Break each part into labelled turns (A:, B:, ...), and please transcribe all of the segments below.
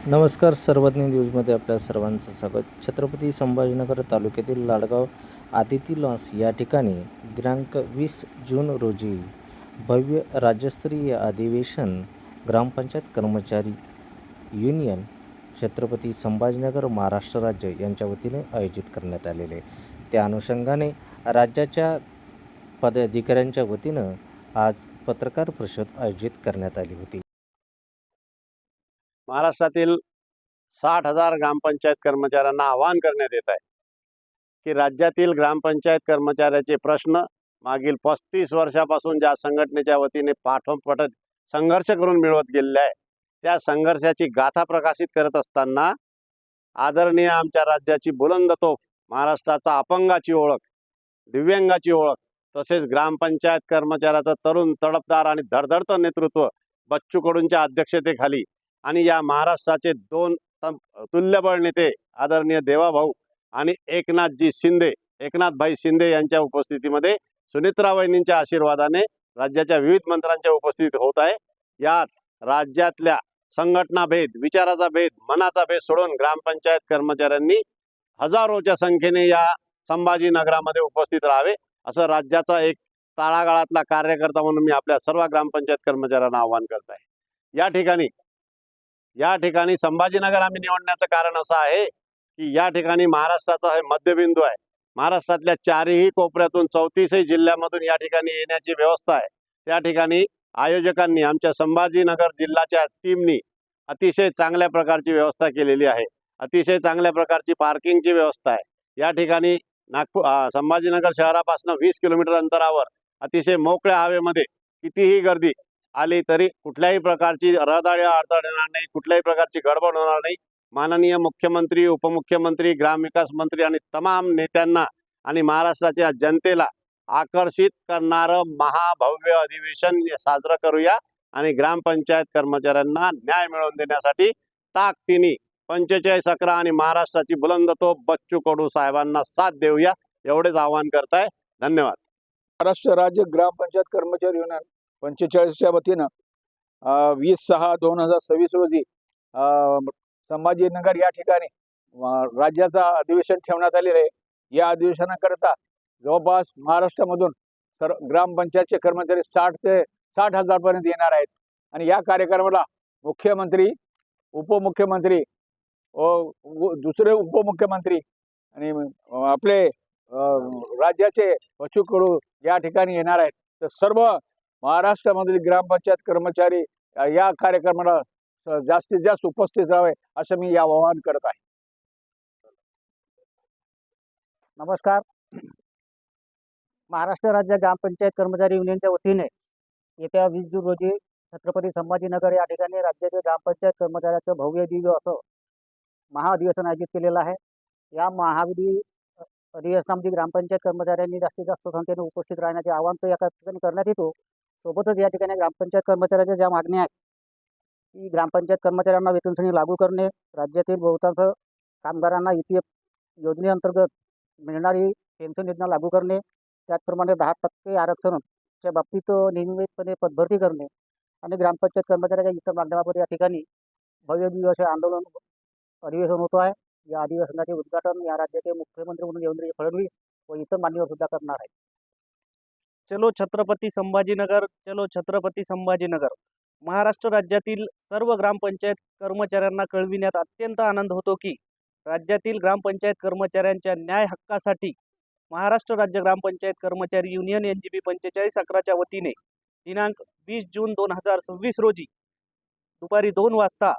A: नमस्कार. सर्वज्ञ न्यूजमध्ये आपल्या सर्वांचं स्वागत. छत्रपती संभाजीनगर तालुक्यातील लाडगाव आदिती लॉन्स या ठिकाणी दिनांक 20 जून रोजी भव्य राज्यस्तरीय अधिवेशन ग्रामपंचायत कर्मचारी युनियन छत्रपती संभाजीनगर महाराष्ट्र राज्य यांच्या वतीने आयोजित करण्यात आलेले. त्या अनुषंगाने राज्याच्या पदाधिकाऱ्यांच्या वतीनं आज पत्रकार परिषद आयोजित करण्यात आली होती.
B: महाराष्ट्रातील 60,000 ग्रामपंचायत कर्मचाऱ्यांना आवाहन करण्यात येत आहे की राज्यातील ग्रामपंचायत कर्मचाऱ्याचे प्रश्न मागील 35 वर्षापासून ज्या संघटनेच्या वतीने पाठोपाठ संघर्ष करून मिळवत गेलेले आहे, त्या संघर्षाची गाथा प्रकाशित करत असताना आदरणीय आमच्या राज्याची बुलंद तोफ, महाराष्ट्राचा अपंगाची ओळख, दिव्यांगाची ओळख, तसेच ग्रामपंचायत कर्मचाऱ्याचं तरुण, तडफदार आणि धडधडतं नेतृत्व बच्चू कडूंच्या अध्यक्षतेखाली आणि या महाराष्ट्राचे दोन तुल्यबळ नेते आदरणीय देवाभाऊ आणि एकनाथभाई शिंदे यांच्या उपस्थितीमध्ये सुनेत्रा वहिनींच्या आशीर्वादाने राज्याच्या विविध मंत्र्यांच्या उपस्थितीत होत आहे. यात राज्यातल्या संघटना भेद, विचाराचा भेद, मनाचा भेद सोडून ग्रामपंचायत कर्मचाऱ्यांनी हजारोच्या संख्येने या संभाजीनगरामध्ये उपस्थित राहावे, असं राज्याचा एक तळागाळातला कार्यकर्ता म्हणून मी आपल्या सर्व ग्रामपंचायत कर्मचाऱ्यांना आवाहन करत आहे. या ठिकाणी संभाजीनगर आम्ही निवडण्याचं कारण असं आहे की या ठिकाणी महाराष्ट्राचा हे मध्यबिंदू आहे. महाराष्ट्रातल्या चारही कोपऱ्यातून 34 जिल्ह्यामधून या ठिकाणी येण्याची व्यवस्था आहे. त्या ठिकाणी आयोजकांनी, आमच्या संभाजीनगर जिल्ह्याच्या टीमनी अतिशय चांगल्या प्रकारची व्यवस्था केलेली आहे. अतिशय चांगल्या प्रकारची पार्किंगची व्यवस्था आहे. या ठिकाणी संभाजीनगर शहरापासून 20 किलोमीटर अंतरावर अतिशय मोकळ्या हवेमध्ये कितीही गर्दी आली तरी कुठल्याही प्रकारची रहदारी अडथळा येणार नाही, कुठल्याही प्रकारची गडबड होणार नाही. माननीय मुख्यमंत्री, उपमुख्यमंत्री, ग्रामविकास मंत्री आणि तमाम नेत्यांना आणि महाराष्ट्राच्या जनतेला आकर्षित करणारं महाभव्य अधिवेशन साजरं करूया आणि ग्रामपंचायत कर्मचाऱ्यांना न्याय मिळवून देण्यासाठी ताकदीने 45-11 आणि महाराष्ट्राची बुलंद तोफ बच्चू कडू साहेबांना साथ देऊया, एवढेच आवाहन करताय. धन्यवाद.
C: महाराष्ट्र राज्य ग्रामपंचायत कर्मचारी युनियन 45च्या वतीनं 20/6/2026 रोजी संभाजीनगर या ठिकाणी राज्याचा अधिवेशन ठेवण्यात आलेले आहे. या अधिवेशनाकरता जवळपास महाराष्ट्रामधून ग्रामपंचायतचे कर्मचारी 60,000 पर्यंत येणार आहेत. आणि या कार्यक्रमाला मुख्यमंत्री, उपमुख्यमंत्री व दुसरे उपमुख्यमंत्री आणि आपले राज्याचे बच्चू कडू या ठिकाणी येणार आहेत. तर सर्व महाराष्ट्रामधील ग्रामपंचायत कर्मचारी या कार्यक्रमाला जास्तीत जास्त उपस्थित राहावे असं मी या आवाहन करत आहे.
D: नमस्कार. महाराष्ट्र राज्य ग्रामपंचायत कर्मचारी युनियनच्या वतीने येत्या 20 जून रोजी छत्रपती संभाजीनगर या ठिकाणी राज्यातील ग्रामपंचायत कर्मचाऱ्याचं भव्य दिव्य असं महाअधिवेशन आयोजित केलेलं आहे. या अधिवेशनामध्ये ग्रामपंचायत कर्मचाऱ्यांनी जास्तीत जास्त संख्येने उपस्थित राहण्याचे आवाहन तर या ठिकाणी करण्यात येतो. सोबतच या ठिकाणी ग्रामपंचायत कर्मचाऱ्याच्या ज्या मागण्या आहेत की ग्रामपंचायत कर्मचाऱ्यांना वेतनश्रेणी लागू करणे, राज्यातील बहुतांश कामगारांना EPF योजनेअंतर्गत मिळणारी पेन्शन योजना लागू करणे, त्याचप्रमाणे 10% आरक्षणाच्या बाबतीत नियमितपणे पदभरती करणे आणि ग्रामपंचायत कर्मचाऱ्याच्या इतर मागण्याबाबत या ठिकाणी भव्य दिव्य असे अधिवेशन होतो आहे. या अधिवेशनाचे उद्घाटन या राज्याचे मुख्यमंत्री म्हणून देवेंद्र फडणवीस व इतर मान्यवर सुद्धा करणार आहेत.
E: चलो छत्रपती संभाजीनगर, चलो छत्रपती संभाजीनगर. महाराष्ट्र राज्यातील सर्व ग्रामपंचायत कर्मचाऱ्यांना कळविण्यात अत्यंत आनंद होतो की राज्यातील ग्रामपंचायत कर्मचाऱ्यांच्या न्याय हक्कासाठी महाराष्ट्र राज्य ग्रामपंचायत कर्मचारी युनियन NGP 4511च्या वतीने दिनांक 20 जून 2026 रोजी दुपारी 2 वाजता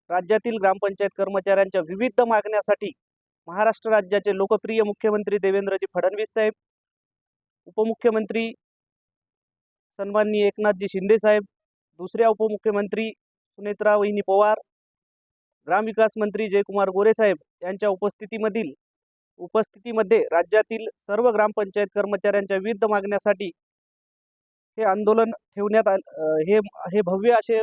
E: राज्यातील ग्रामपंचायत कर्मचाऱ्यांच्या विविध मागण्यासाठी महाराष्ट्र राज्याचे लोकप्रिय मुख्यमंत्री देवेंद्रजी फडणवीस साहेब, उपमुख्यमंत्री सन्माननीय एकनाथजी शिंदे साहेब, दुसऱ्या उपमुख्यमंत्री सुनेत्रा वहिनी पवार, ग्रामविकास मंत्री जयकुमार गोरे साहेब यांच्या उपस्थितीमध्ये राज्यातील सर्व ग्रामपंचायत कर्मचाऱ्यांच्या विविध मागण्यासाठी हे आंदोलन ठेवण्यात हे भव्य असे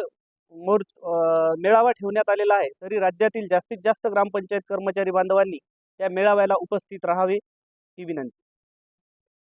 E: मेळावा ठेवण्यात आलेला आहे. तरी राज्यातील जास्तीत जास्त ग्रामपंचायत कर्मचारी बांधवांनी त्या मेळाव्याला उपस्थित राहावे ही विनंती.